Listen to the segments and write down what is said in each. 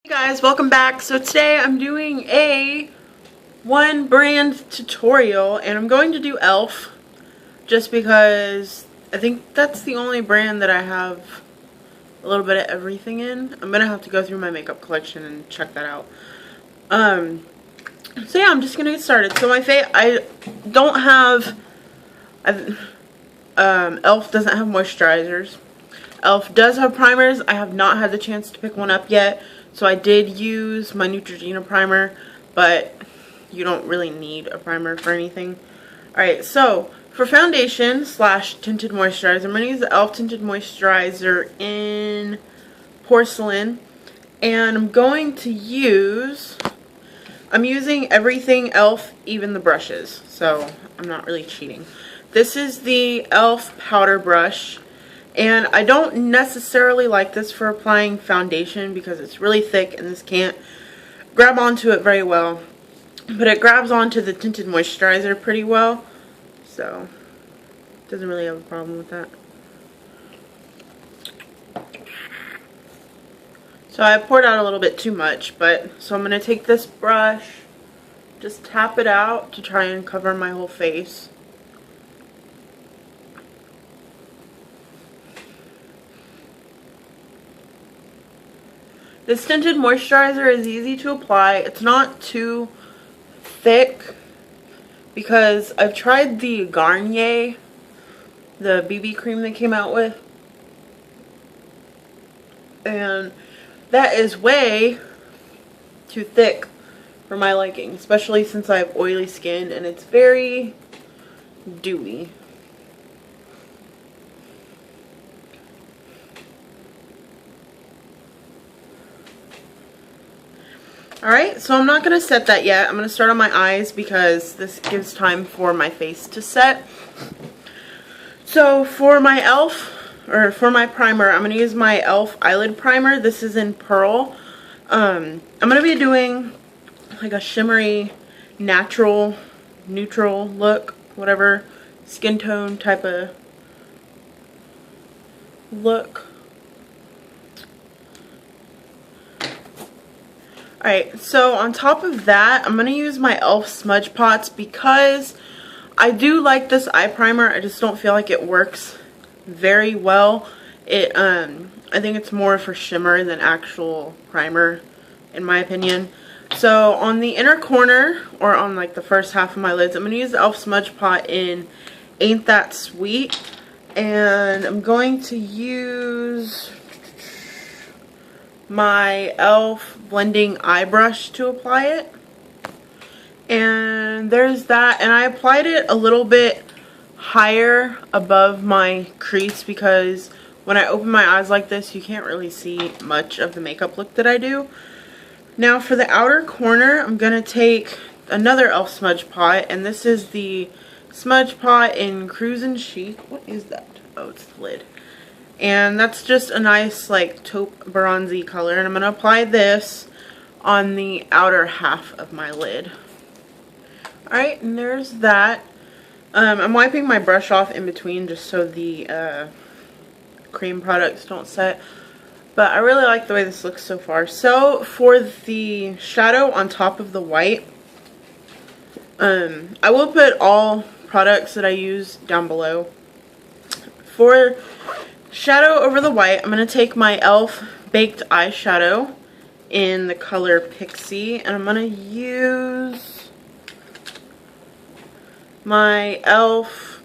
Hey guys, welcome back. So today I'm doing a one brand tutorial and I'm going to do e.l.f. just because I think that's the only brand that I have a little bit of everything in. I'm gonna have to go through my makeup collection and check that out. So yeah, I'm just gonna get started. So my face, I don't have e.l.f. doesn't have moisturizers. e.l.f. does have primers. I have not had the chance to pick one up yet. So I did use my Neutrogena primer, but you don't really need a primer for anything. Alright, so for foundation slash tinted moisturizer, I'm going to use the e.l.f. Tinted Moisturizer in Porcelain. And I'm using everything e.l.f., even the brushes. So I'm not really cheating. This is the e.l.f. powder brush. And I don't necessarily like this for applying foundation because it's really thick and this can't grab onto it very well. But it grabs onto the tinted moisturizer pretty well. So, doesn't really have a problem with that. So I poured out a little bit too much, so I'm going to take this brush, just tap it out to try and cover my whole face. This tinted moisturizer is easy to apply. It's not too thick because I've tried the Garnier, the BB cream they came out with, and that is way too thick for my liking, especially since I have oily skin and it's very dewy. Alright, so I'm not going to set that yet. I'm going to start on my eyes because this gives time for my face to set. So for my e.l.f., or for my primer, I'm going to use my e.l.f. eyelid primer. This is in Pearl. I'm going to be doing like a shimmery, natural, neutral look, whatever skin tone type of look. Alright, so on top of that, I'm going to use my e.l.f. Smudge Pots because I do like this eye primer. I just don't feel like it works very well. I think it's more for shimmer than actual primer, in my opinion. So on the inner corner, or on like the first half of my lids, I'm going to use the e.l.f. Smudge Pot in Ain't That Sweet. And I'm going to use my e.l.f. blending eye brush to apply it. And there's that. And I applied it a little bit higher above my crease because when I open my eyes like this, you can't really see much of the makeup look that I do. Now for the outer corner, I'm going to take another e.l.f. Smudge Pot, and this is the Smudge Pot in Cruisin' Chic. What is that? Oh, it's the lid. And that's just a nice like taupe bronzy color, and I'm going to apply this on the outer half of my lid. Alright, and there's that. I'm wiping my brush off in between just so the cream products don't set. But I really like the way this looks so far. So for the shadow on top of the white, I will put all products that I use down below. For shadow over the white, I'm going to take my e.l.f. Baked Eyeshadow in the color Pixie, and I'm going to use my e.l.f.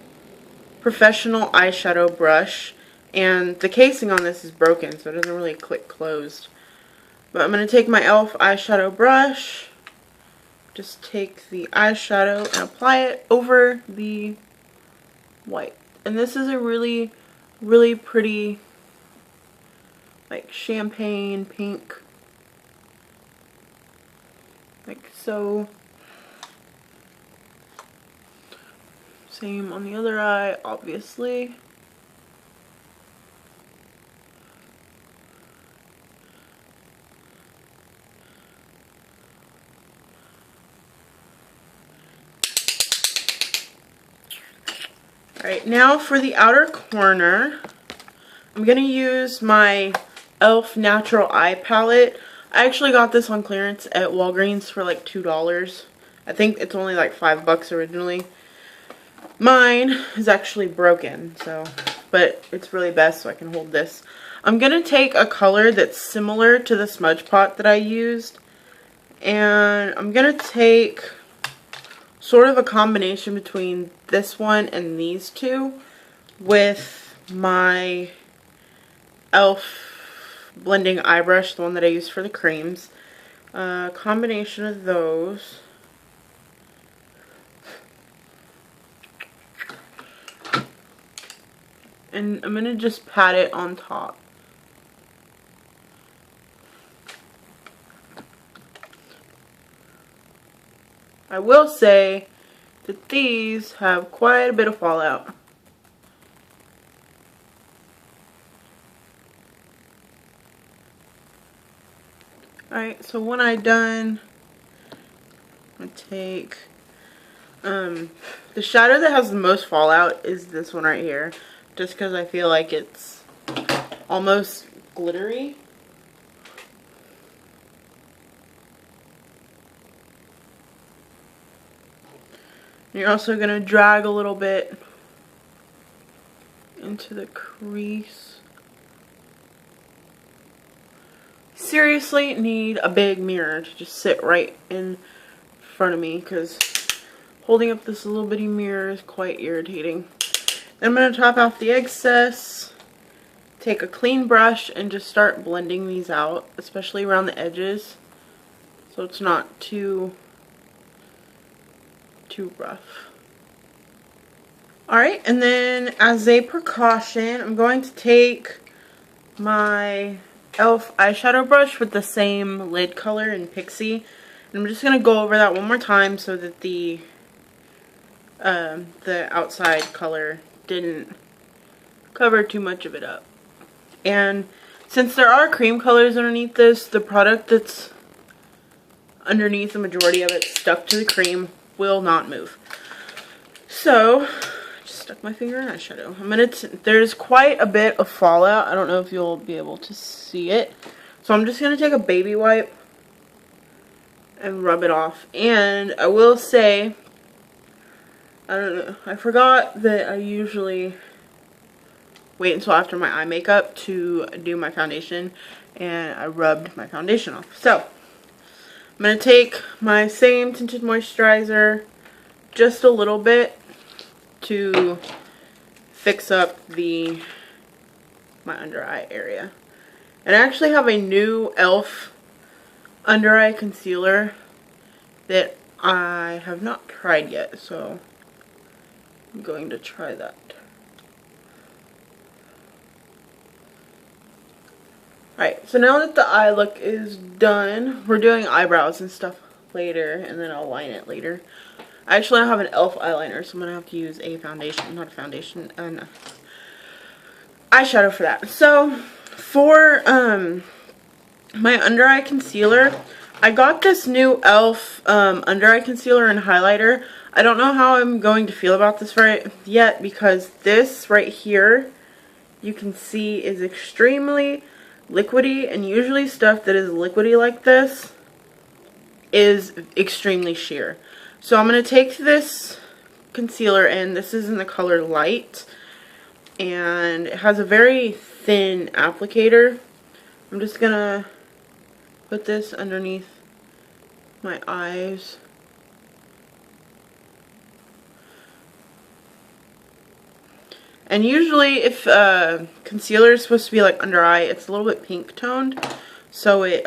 Professional Eyeshadow Brush. And the casing on this is broken, so it doesn't really click closed. But I'm going to take my e.l.f. eyeshadow brush, just take the eyeshadow and apply it over the white. And this is a really, really pretty, like champagne pink. Like so. Same on the other eye, obviously. Alright, now for the outer corner, I'm going to use my e.l.f. Natural Eye Palette. I actually got this on clearance at Walgreens for like $2. I think it's only like $5 originally. Mine is actually broken, so, but it's really best so I can hold this. I'm going to take a color that's similar to the smudge pot that I used, and I'm going to take sort of a combination between this one and these two with my e.l.f. blending eye brush, the one that I use for the creams. Combination of those. And I'm going to just pat it on top. I will say that these have quite a bit of fallout. Alright, so when I'm done, I'm going to take, the shadow that has the most fallout is this one right here. Just because I feel like it's almost glittery. You're also going to drag a little bit into the crease. Seriously need a big mirror to just sit right in front of me, because holding up this little bitty mirror is quite irritating. Then I'm going to top off the excess, take a clean brush, and just start blending these out, especially around the edges, so it's not too rough. Alright, and then as a precaution, I'm going to take my e.l.f. eyeshadow brush with the same lid color in Pixie, and I'm just going to go over that one more time so that the outside color didn't cover too much of it up. And since there are cream colors underneath this, the product that's underneath the majority of it stuck to the cream will not move. So, I just stuck my finger in eyeshadow. There's quite a bit of fallout. I don't know if you'll be able to see it. So I'm just going to take a baby wipe and rub it off. And I will say, I don't know, I forgot that I usually wait until after my eye makeup to do my foundation, and I rubbed my foundation off. So, I'm going to take my same tinted moisturizer, just a little bit, to fix up my under eye area. And I actually have a new e.l.f. under eye concealer that I have not tried yet, so I'm going to try that. Alright, so now that the eye look is done, we're doing eyebrows and stuff later, and then I'll line it later. I actually have an e.l.f. eyeliner, so I'm going to have to use a foundation, not a foundation, an eyeshadow for that. So, for my under eye concealer, I got this new e.l.f. Under eye concealer and highlighter. I don't know how I'm going to feel about this right yet, because this right here, you can see, is extremely liquidy, and usually stuff that is liquidy like this is extremely sheer. So I'm going to take this concealer, and this is in the color Light, and it has a very thin applicator. I'm just going to put this underneath my eyes. And usually if concealer is supposed to be like under eye, it's a little bit pink toned, so it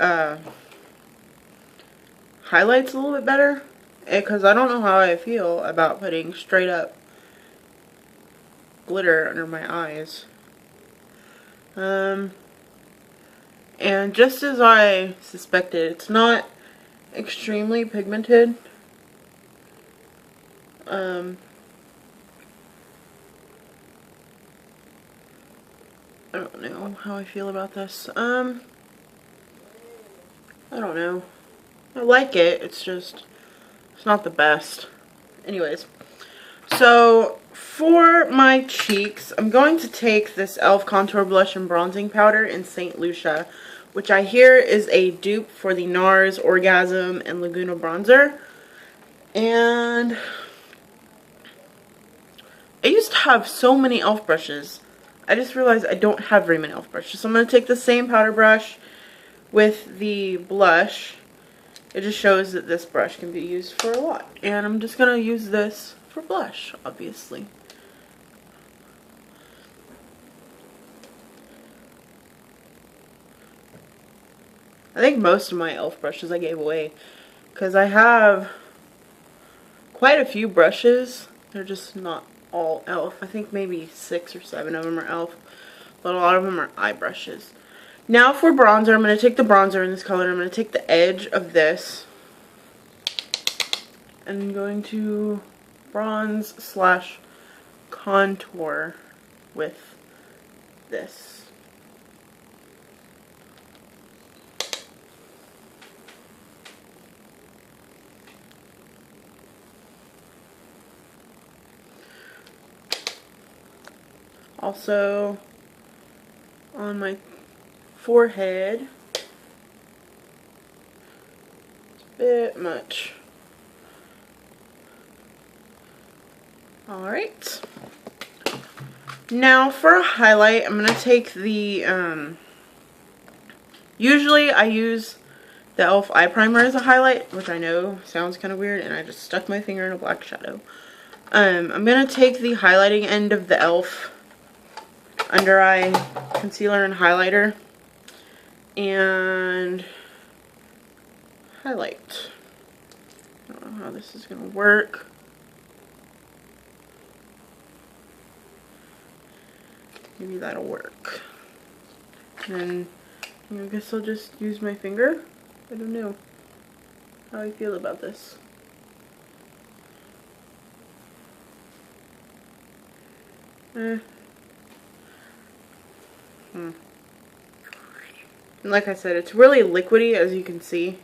highlights a little bit better, because I don't know how I feel about putting straight up glitter under my eyes. And just as I suspected, it's not extremely pigmented. I don't know how I feel about this. I don't know. I like it. It's just, it's not the best. Anyways, so for my cheeks, I'm going to take this e.l.f. contour blush and bronzing powder in St. Lucia, which I hear is a dupe for the NARS Orgasm and Laguna bronzer. And I used to have so many e.l.f. brushes. I just realized I don't have very many e.l.f. brushes. So I'm going to take the same powder brush with the blush. It just shows that this brush can be used for a lot. And I'm just going to use this for blush, obviously. I think most of my e.l.f. brushes I gave away, because I have quite a few brushes. They're just not all e.l.f. I think maybe 6 or 7 of them are e.l.f. But a lot of them are eye brushes. Now for bronzer, I'm going to take the bronzer in this color. And I'm going to take the edge of this. And I'm going to bronze / contour with this. Also on my forehead. It's a bit much. Alright. Now for a highlight, I'm going to take the, usually I use the e.l.f. eye primer as a highlight, which I know sounds kind of weird, and I just stuck my finger in a black shadow. I'm going to take the highlighting end of the e.l.f. under eye concealer and highlighter and highlight. I don't know how this is going to work. Maybe that'll work. And then I guess I'll just use my finger. I don't know how I feel about this. And like I said, it's really liquidy, as you can see,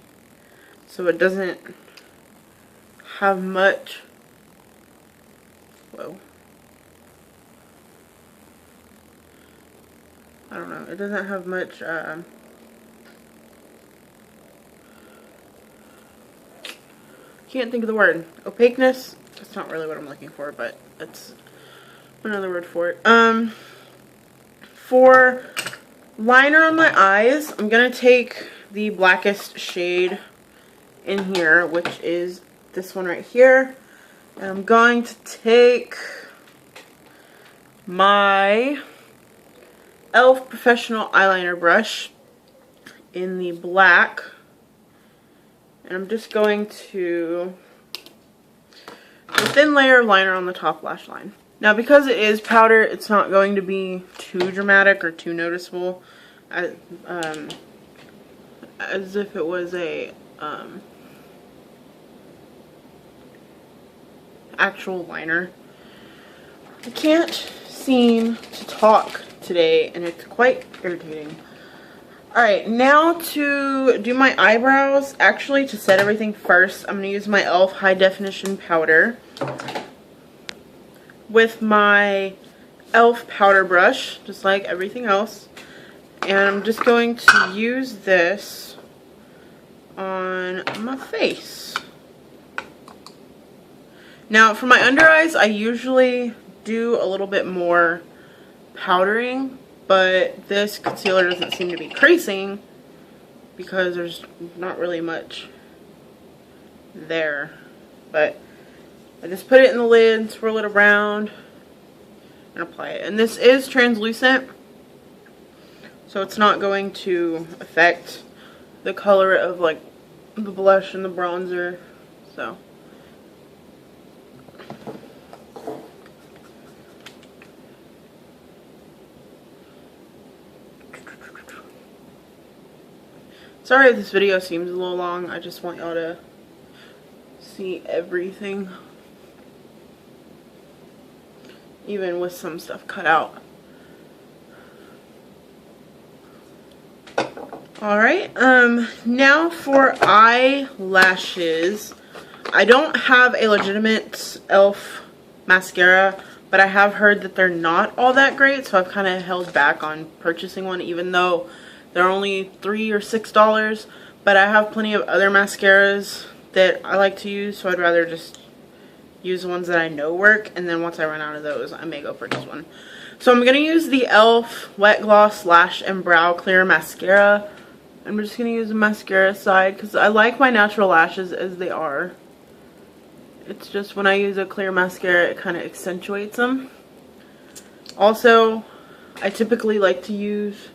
so it doesn't have much. Whoa. I don't know. It doesn't have much. Can't think of the word. Opaqueness. That's not really what I'm looking for, but that's another word for it. For liner on my eyes, I'm gonna take the blackest shade in here, which is this one right here, and I'm going to take my e.l.f. Professional Eyeliner brush in the black, and I'm just going to do a thin layer of liner on the top lash line. Now, because it is powder, it's not going to be too dramatic or too noticeable, as if it was a actual liner. I can't seem to talk today, and it's quite irritating. Alright, now to do my eyebrows. Actually, to set everything first, I'm going to use my e.l.f. High Definition Powder with my e.l.f. powder brush, just like everything else. And I'm just going to use this on my face. Now, for my under eyes, I usually do a little bit more powdering, but this concealer doesn't seem to be creasing because there's not really much there. But I just put it in the lid, swirl it around, and apply it. And this is translucent, so it's not going to affect the color of like the blush and the bronzer. So sorry if this video seems a little long. I just want y'all to see everything, even with some stuff cut out. Alright, now for eyelashes. I don't have a legitimate e.l.f. mascara, but I have heard that they're not all that great, so I've kind of held back on purchasing one, even though They're only $3 or $6, but I have plenty of other mascaras that I like to use, so I'd rather just use the ones that I know work, and then once I run out of those, I may go purchase one. So I'm going to use the e.l.f. Wet Gloss Lash and Brow Clear Mascara. I'm just going to use the mascara side because I like my natural lashes as they are. It's just when I use a clear mascara, it kind of accentuates them. Also, I typically like to use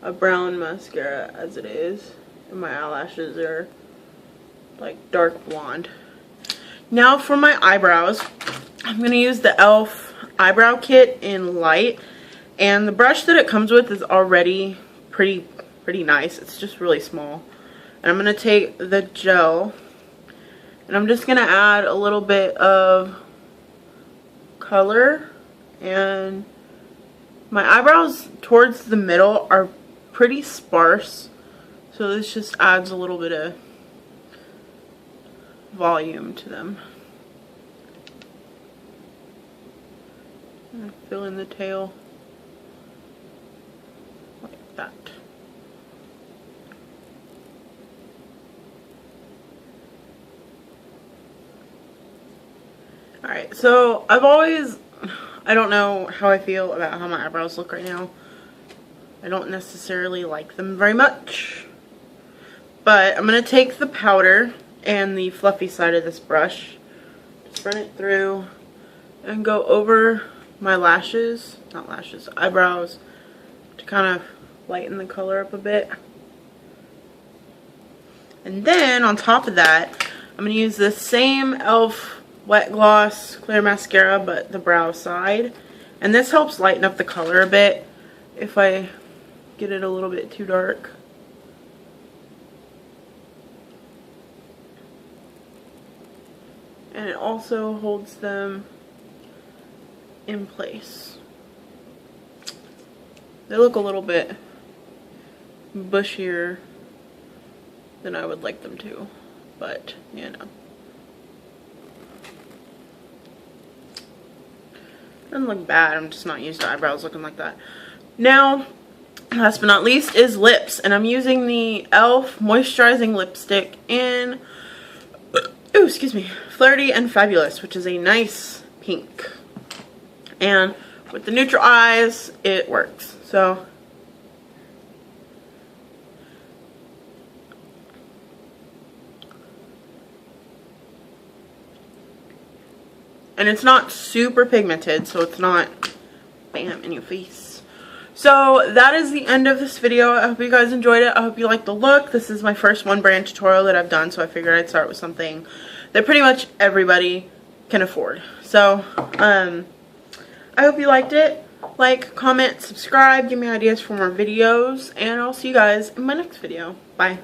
a brown mascara as it is, and my eyelashes are like dark blonde. Now for my eyebrows, I'm going to use the e.l.f. eyebrow kit in light, and the brush that it comes with is already pretty nice. It's just really small. And I'm going to take the gel, and I'm just going to add a little bit of color, and my eyebrows towards the middle are pretty sparse, so this just adds a little bit of volume to them. And fill in the tail like that. Alright, so I don't know how I feel about how my eyebrows look right now. I don't necessarily like them very much. But I'm going to take the powder and the fluffy side of this brush, just run it through and go over my lashes, not lashes, eyebrows, to kind of lighten the color up a bit. And then on top of that, I'm going to use the same e.l.f. Wet Gloss Clear Mascara, but the brow side. And this helps lighten up the color a bit if I get it a little bit too dark. And it also holds them in place. They look a little bit bushier than I would like them to, but you know. Doesn't look bad, I'm just not used to eyebrows looking like that. Now, last but not least is lips, and I'm using the e.l.f. Moisturizing Lipstick in excuse me, Flirty and Fabulous, which is a nice pink. And with the neutral eyes, it works. So, and it's not super pigmented, so it's not bam in your face. So that is the end of this video. I hope you guys enjoyed it. I hope you liked the look. This is my first one brand tutorial that I've done, so I figured I'd start with something that pretty much everybody can afford. So I hope you liked it. Like, comment, subscribe, give me ideas for more videos, and I'll see you guys in my next video. Bye.